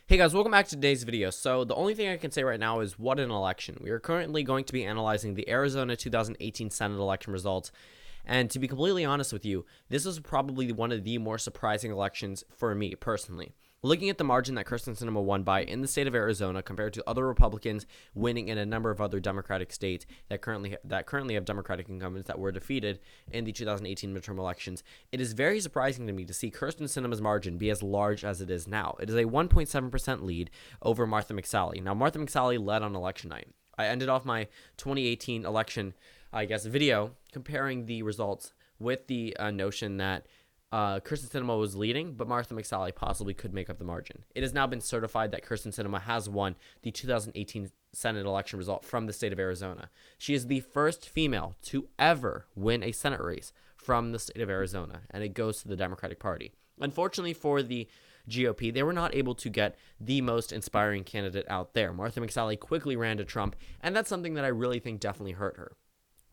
Hey guys, welcome back to today's video. So the only thing I can say right now is what an election. We are currently going to be analyzing the Arizona 2018 Senate election results. And to be completely honest with you, this was probably one of the more surprising elections for me personally. Looking at the margin that Kyrsten Sinema won by in the state of Arizona compared to other Republicans winning in a number of other Democratic states that currently have Democratic incumbents that were defeated in the 2018 midterm elections, it is very surprising to me to see Kyrsten Sinema's margin be as large as it is now. It is a 1.7% lead over Martha McSally. Now, Martha McSally led on election night. I ended off my 2018 election, video comparing the results with the notion that Kyrsten Sinema was leading, but Martha McSally possibly could make up the margin. It has now been certified that Kyrsten Sinema has won the 2018 Senate election result from the state of Arizona. She is the first female to ever win a Senate race from the state of Arizona, and it goes to the Democratic Party. Unfortunately for the GOP, they were not able to get the most inspiring candidate out there. Martha McSally quickly ran to Trump, and that's something that I really think definitely hurt her.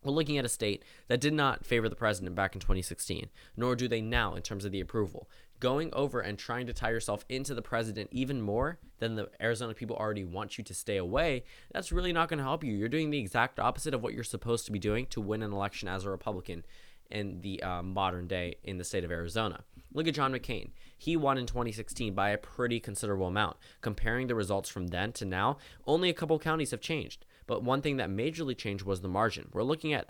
We're looking at a state that did not favor the president back in 2016, nor do they now in terms of the approval. Going over and trying to tie yourself into the president even more than the Arizona people already want you to stay away, that's really not going to help you. You're doing the exact opposite of what you're supposed to be doing to win an election as a Republican in the modern day in the state of Arizona. Look at John McCain. He won in 2016 by a pretty considerable amount. Comparing the results from then to now, only a couple counties have changed. But one thing that majorly changed was the margin. We're looking at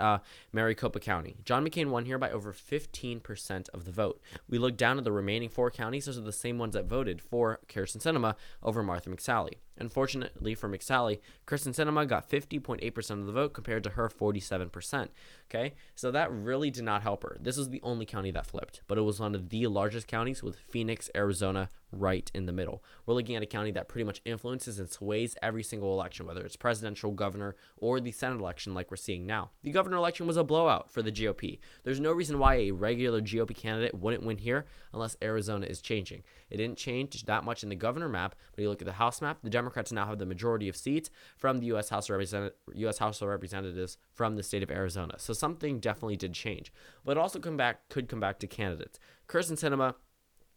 Maricopa County. John McCain won here by over 15% of the vote. We look down at the remaining four counties. Those are the same ones that voted for Kyrsten Sinema over Martha McSally. Unfortunately for McSally, Kyrsten Sinema got 50.8% of the vote compared to her 47%. Okay, so that really did not help her. This was the only county that flipped, but it was one of the largest counties with Phoenix, Arizona, right in the middle. We're looking at a county that pretty much influences and sways every single election, whether it's presidential, governor, or the Senate election like we're seeing now. The governor election was a blowout for the GOP. There's no reason why a regular GOP candidate wouldn't win here unless Arizona is changing. It didn't change that much in the governor map, but you look at the House map, the Democrats now have the majority of seats from the U.S. House of Representatives from the state of Arizona. So something definitely did change. But it also could come back to candidates. Kyrsten Sinema,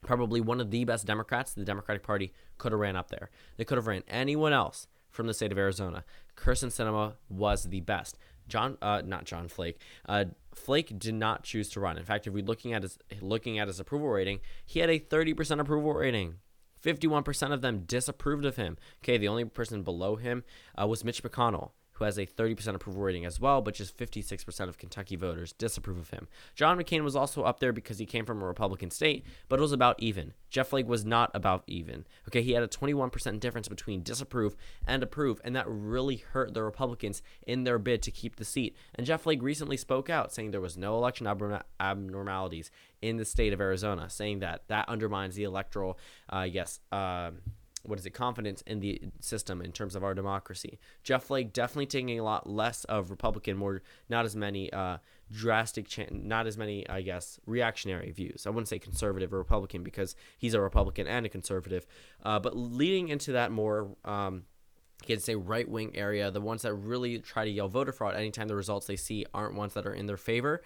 probably one of the best Democrats the Democratic Party could have ran up there. They could have ran anyone else from the state of Arizona. Kyrsten Sinema was the best. Flake. Flake did not choose to run. In fact, if we're looking at his approval rating, he had a 30% approval rating. 51% of them disapproved of him. Okay, the only person below him was Mitch McConnell, who has a 30% approval rating as well, but just 56% of Kentucky voters disapprove of him. John McCain was also up there because he came from a Republican state, but it was about even. Jeff Flake was not about even. Okay, he had a 21% difference between disapprove and approve, and that really hurt the Republicans in their bid to keep the seat. And Jeff Flake recently spoke out saying there was no election abnormalities in the state of Arizona, saying that undermines the electoral, confidence in the system in terms of our democracy. Jeff Flake definitely taking a lot less of Republican, not as many reactionary views. I wouldn't say conservative or Republican because he's a Republican and a conservative, but leading into that more, right-wing area, the ones that really try to yell voter fraud anytime the results they see aren't ones that are in their favor,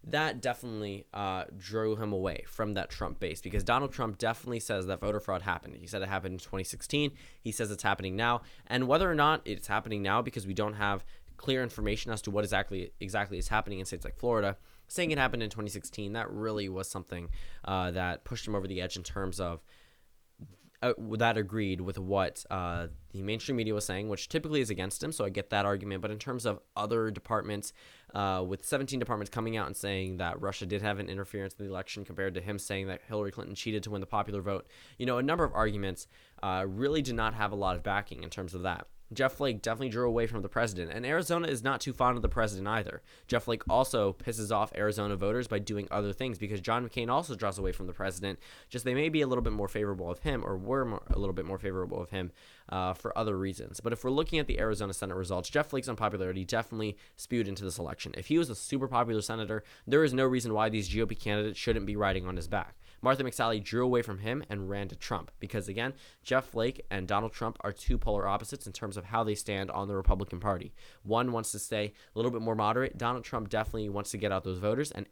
that definitely drew him away from that Trump base because Donald Trump definitely says that voter fraud happened. He said it happened in 2016. He says it's happening now. And whether or not it's happening now because we don't have clear information as to what exactly is happening in states like Florida, saying it happened in 2016, that really was something that pushed him over the edge in terms of that agreed with what the mainstream media was saying, which typically is against him, so I get that argument. But in terms of other departments, with 17 departments coming out and saying that Russia did have an interference in the election compared to him saying that Hillary Clinton cheated to win the popular vote, a number of arguments really did not have a lot of backing in terms of that. Jeff Flake definitely drew away from the president, and Arizona is not too fond of the president either. Jeff Flake also pisses off Arizona voters by doing other things because John McCain also draws away from the president, just they may be a little bit more favorable of him or a little bit more favorable of him for other reasons. But if we're looking at the Arizona Senate results, Jeff Flake's unpopularity definitely spewed into this election. If he was a super popular senator, there is no reason why these GOP candidates shouldn't be riding on his back. Martha McSally drew away from him and ran to Trump because, again, Jeff Flake and Donald Trump are two polar opposites in terms of how they stand on the Republican Party. One wants to stay a little bit more moderate. Donald Trump definitely wants to get out those voters and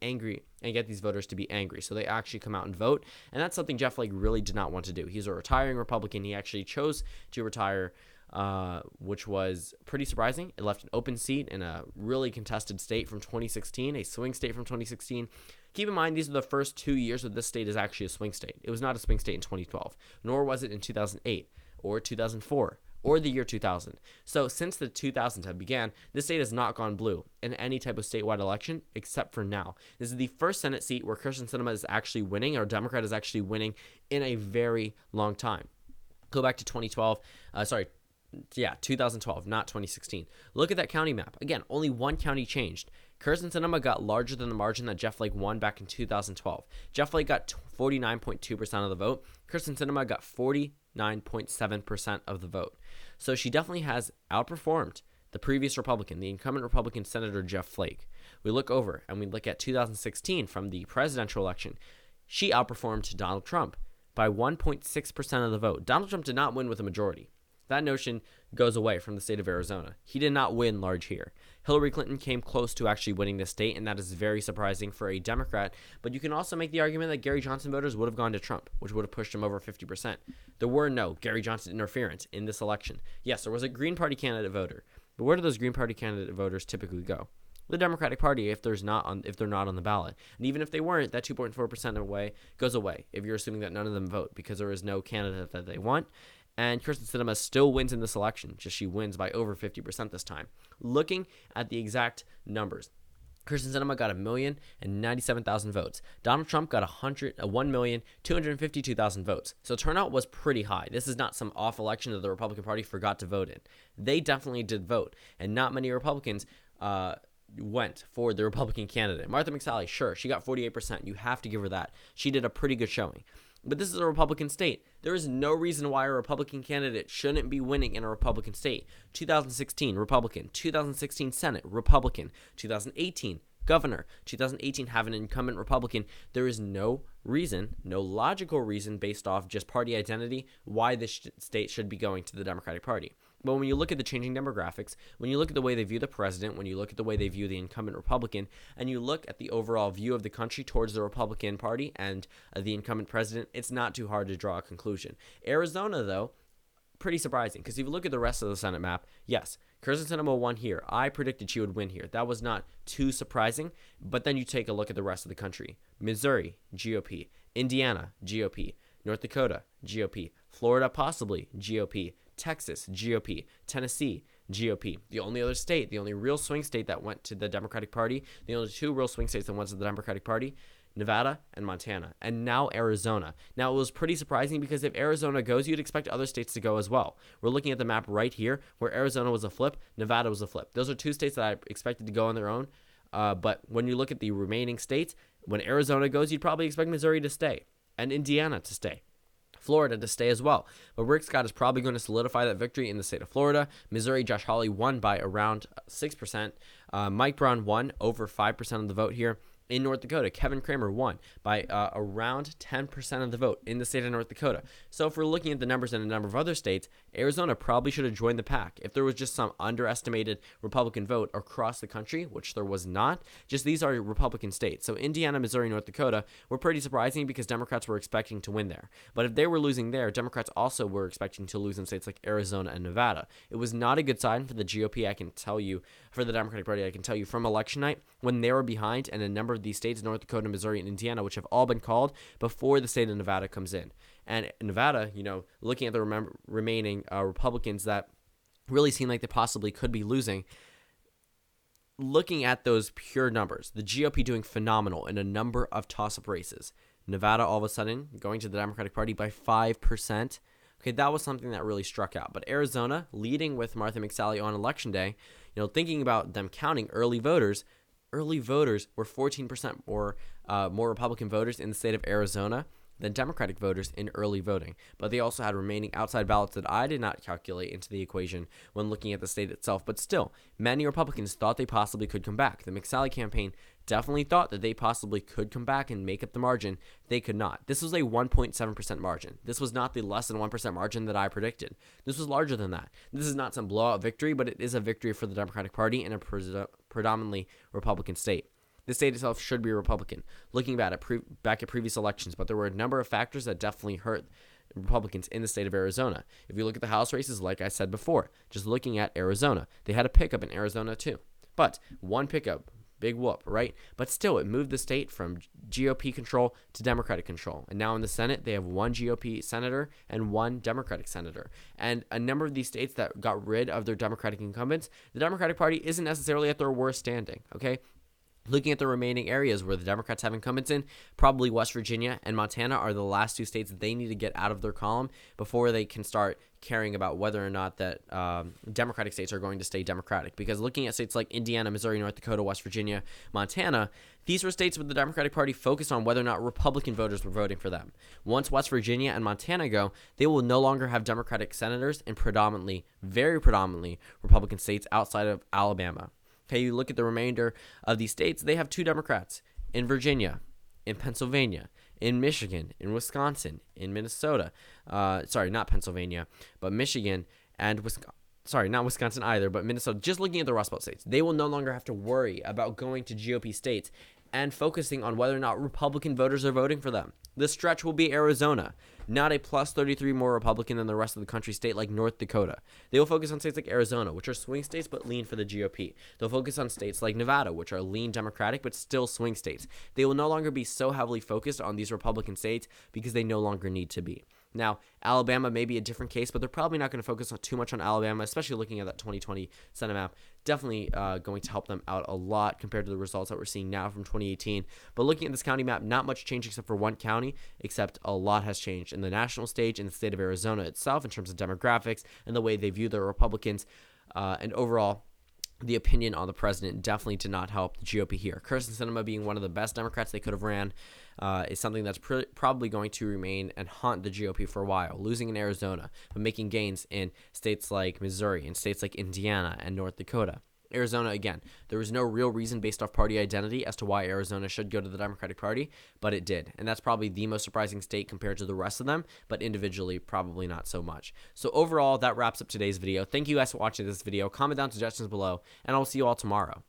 get these voters to be angry. So they actually come out and vote. And that's something Jeff Flake really did not want to do. He's a retiring Republican. He actually chose to retire, which was pretty surprising. It left an open seat in a really contested state from 2016, a swing state from 2016. Keep in mind, these are the first 2 years that this state is actually a swing state. It was not a swing state in 2012, nor was it in 2008 or 2004 or the year 2000. So since the 2000s have began, this state has not gone blue in any type of statewide election except for now. This is the first Senate seat where Kyrsten Sinema is actually winning, or a Democrat is actually winning in a very long time. Go back to 2012. 2012, not 2016. Look at that county map. Again, only one county changed. Kyrsten Sinema got larger than the margin that Jeff Flake won back in 2012. Jeff Flake got 49.2% of the vote. Kyrsten Sinema got 49.7% of the vote. So she definitely has outperformed the previous Republican, the incumbent Republican Senator Jeff Flake. We look over and we look at 2016 from the presidential election. She outperformed Donald Trump by 1.6% of the vote. Donald Trump did not win with a majority. That notion goes away from the state of Arizona. He did not win large here. Hillary Clinton came close to actually winning this state, and that is very surprising for a Democrat. But you can also make the argument that Gary Johnson voters would have gone to Trump, which would have pushed him over 50%. There were no Gary Johnson interference in this election. Yes, there was a Green Party candidate voter, but where do those Green Party candidate voters typically go? The Democratic Party, if they're not on the ballot. And even if they weren't, that 2.4% goes away if you're assuming that none of them vote because there is no candidate that they want. And Kyrsten Sinema still wins in this election, just she wins by over 50% this time. Looking at the exact numbers, Kyrsten Sinema got 1,097,000 votes. Donald Trump got 1,252,000 votes. So turnout was pretty high. This is not some off election that the Republican Party forgot to vote in. They definitely did vote, and not many Republicans went for the Republican candidate. Martha McSally, sure, she got 48%. You have to give her that. She did a pretty good showing. But this is a Republican state. There is no reason why a Republican candidate shouldn't be winning in a Republican state. 2016, Republican. 2016, Senate, Republican. 2018, governor. 2018, have an incumbent Republican. There is no reason, no logical reason based off just party identity, why this state should be going to the Democratic Party. But when you look at the changing demographics, when you look at the way they view the president, when you look at the way they view the incumbent Republican, and you look at the overall view of the country towards the Republican Party and the incumbent president, it's not too hard to draw a conclusion. Arizona, though, pretty surprising, because if you look at the rest of the Senate map, yes, Kyrsten Sinema won here. I predicted she would win here. That was not too surprising, but then you take a look at the rest of the country. Missouri, GOP. Indiana, GOP. North Dakota, GOP. Florida, possibly, GOP. Texas, GOP. Tennessee, GOP. The only other state, the only real swing state that went to the Democratic Party, the only two real swing states that went to the Democratic Party, Nevada and Montana, and now Arizona. Now, it was pretty surprising because if Arizona goes, you'd expect other states to go as well. We're looking at the map right here where Arizona was a flip, Nevada was a flip. Those are two states that I expected to go on their own, but when you look at the remaining states, when Arizona goes, you'd probably expect Missouri to stay and Indiana to stay. Florida to stay as well. But Rick Scott is probably going to solidify that victory in the state of Florida. Missouri, Josh Hawley won by around 6%. Mike Brown won over 5% of the vote here. In North Dakota, Kevin Cramer won by around 10% of the vote in the state of North Dakota. So if we're looking at the numbers in a number of other states, Arizona probably should have joined the pack. If there was just some underestimated Republican vote across the country, which there was not, just these are Republican states. So Indiana, Missouri, North Dakota were pretty surprising because Democrats were expecting to win there. But if they were losing there, Democrats also were expecting to lose in states like Arizona and Nevada. It was not a good sign for the GOP, I can tell you, for the Democratic Party, I can tell you from election night, when they were behind and a number of these states, North Dakota, Missouri, and Indiana, which have all been called before the state of Nevada comes in. And Nevada, looking at the remaining Republicans that really seem like they possibly could be losing, looking at those pure numbers, the GOP doing phenomenal in a number of toss-up races. Nevada all of a sudden going to the Democratic Party by 5%. Okay, that was something that really struck out. But Arizona leading with Martha McSally on election day, thinking about them counting early voters were 14% more Republican voters in the state of Arizona than Democratic voters in early voting, but they also had remaining outside ballots that I did not calculate into the equation when looking at the state itself. But still, many Republicans thought they possibly could come back. The McSally campaign definitely thought that they possibly could come back and make up the margin. They could not. This was a 1.7% margin. This was not the less than 1% margin that I predicted. This was larger than that. This is not some blowout victory, but it is a victory for the Democratic Party in a predominantly Republican state. The state itself should be Republican. Looking back at previous elections, but there were a number of factors that definitely hurt Republicans in the state of Arizona. If you look at the House races, like I said before, just looking at Arizona, they had a pickup in Arizona too. But one pickup, big whoop, right? But still, it moved the state from GOP control to Democratic control. And now in the Senate, they have one GOP senator and one Democratic senator. And a number of these states that got rid of their Democratic incumbents, the Democratic Party isn't necessarily at their worst standing, okay? Looking at the remaining areas where the Democrats have incumbents in, probably West Virginia and Montana are the last two states that they need to get out of their column before they can start caring about whether or not that Democratic states are going to stay Democratic. Because looking at states like Indiana, Missouri, North Dakota, West Virginia, Montana, these were states where the Democratic Party focused on whether or not Republican voters were voting for them. Once West Virginia and Montana go, they will no longer have Democratic senators in very predominantly Republican states outside of Alabama. Okay, you look at the remainder of these states, they have two Democrats in Virginia, in Pennsylvania, in Michigan, in Wisconsin, in Minnesota. Not Pennsylvania, but Michigan and Wisconsin. Not Wisconsin either, but Minnesota. Just looking at the Rust Belt states, they will no longer have to worry about going to GOP states and focusing on whether or not Republican voters are voting for them. The stretch will be Arizona, not a plus 33 more Republican than the rest of the country state like North Dakota. They will focus on states like Arizona, which are swing states but lean for the GOP. They'll focus on states like Nevada, which are lean Democratic but still swing states. They will no longer be so heavily focused on these Republican states because they no longer need to be. Now, Alabama may be a different case, but they're probably not going to focus too much on Alabama, especially looking at that 2020 Senate map. Definitely going to help them out a lot compared to the results that we're seeing now from 2018. But looking at this county map, not much changed except for one county, except a lot has changed in the national stage in the state of Arizona itself in terms of demographics and the way they view their Republicans. And overall, the opinion on the president definitely did not help the GOP here. Kyrsten Sinema being one of the best Democrats they could have ran is something that's probably going to remain and haunt the GOP for a while, losing in Arizona, but making gains in states like Missouri and states like Indiana and North Dakota. Arizona, again, there was no real reason based off party identity as to why Arizona should go to the Democratic Party, but it did. And that's probably the most surprising state compared to the rest of them, but individually, probably not so much. So overall, that wraps up today's video. Thank you guys for watching this video. Comment down suggestions below, and I'll see you all tomorrow.